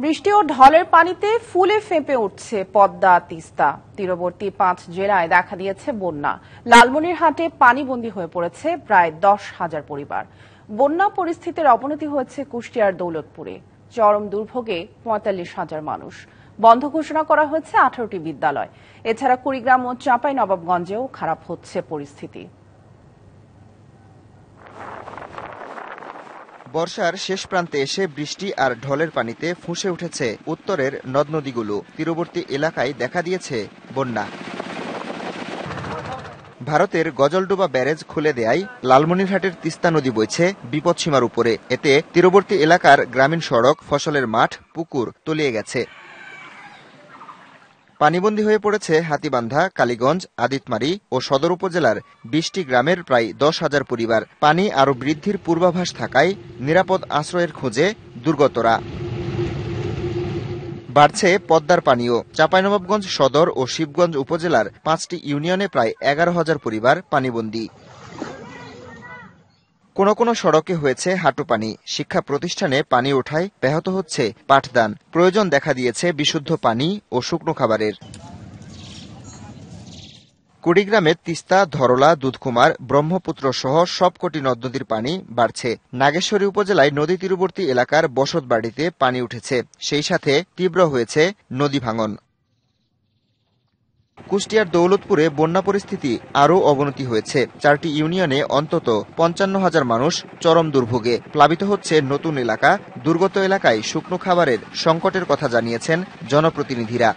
বৃষ্টি ও ঢলের পানিতে ফুলে ফেঁপে উঠছে পদ্মা তিস্তা। তীরবর্তী 5 জেলায় দেখা দিয়েছে বন্যা। লালমনিরহাটে পানিবন্দী হয়ে পড়েছে প্রায় 10,000 পরিবার। বন্যা পরিস্থিতির অবনতি হয়েছে কুষ্টিয়ার দৌলতপুরে। চরম দুর্ভোগে 45,000 মানুষ। বন্ধ ঘোষণা করা হয়েছে 18টি বিদ্যালয়। এছাড়া কুড়িগ্রাম ও চাঁপাইনবাবগঞ্জেও খারাপ হচ্ছে পরিস্থিতি। বর্ষার শেষ প্রান্তে এসে বৃষ্টি আর ঢলের পানিতে ফুঁসে উঠেছে উত্তরের নদ নদীগুলো। তীরবর্তী এলাকায় দেখা দিয়েছে বন্যা। ভারতের গজলডোবা ব্যারেজ খুলে দেয়ায় লালমনিরহাটের তিস্তা নদী বইছে বিপদসীমার উপরে। এতে তীরবর্তী এলাকার গ্রামীণ সড়ক, ফসলের মাঠ, পুকুর তলিয়ে গেছে। পানিবন্দী হয়ে পড়েছে হাতীবান্ধা, কালীগঞ্জ, আদিতমারী ও সদর উপজেলার 20টি গ্রামের প্রায় 10,000 পরিবার। পানি আরও বৃদ্ধির পূর্বাভাস থাকায় নিরাপদ আশ্রয়ের খোঁজে দুর্গতরা। বাড়ছে পদ্মার পানিও। চাঁপাইনবাবগঞ্জ সদর ও শিবগঞ্জ উপজেলার 5টি ইউনিয়নে প্রায় 11,000 পরিবার পানিবন্দী। কোনো কোনো সড়কে হয়েছে হাঁটু পানি। শিক্ষা প্রতিষ্ঠানে পানি ওঠায় ব্যাহত হচ্ছে পাঠদান। প্রয়োজন দেখা দিয়েছে বিশুদ্ধ পানি ও শুকনো খাবারের। কুড়িগ্রামের তিস্তা, ধরলা, দুধকুমার, ব্রহ্মপুত্র সহ সবকটি নদ নদীর পানি বাড়ছে। নাগেশ্বরী উপজেলায় নদী তীরবর্তী এলাকার বসতবাড়িতে পানি উঠেছে। সেই সাথে তীব্র হয়েছে নদী ভাঙন। কুষ্টিয়ার দৌলতপুরে বন্যা পরিস্থিতি আরও অবনতি হয়েছে। 4টি ইউনিয়নে অন্তত 55,000 মানুষ চরম দুর্ভোগে। প্লাবিত হচ্ছে নতুন এলাকা। দুর্গত এলাকায় শুকনো খাবারের সংকটের কথা জানিয়েছেন জনপ্রতিনিধিরা।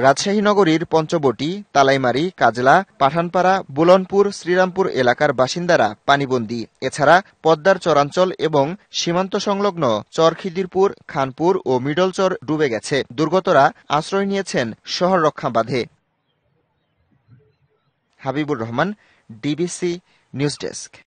রাজশাহী নগরীর পঞ্চবটি, তালাইমারী, কাজলা, পাঠানপাড়া, বুলনপুর, শ্রীরামপুর এলাকার বাসিন্দারা পানিবন্দী। এছাড়া পদ্মার চরাঞ্চল এবং সীমান্ত সংলগ্ন চরখিদিরপুর, খানপুর ও মিডলচর ডুবে গেছে। দুর্গতরা আশ্রয় নিয়েছেন শহর রক্ষা বাঁধে। Habibur Rahman, DBC news desk.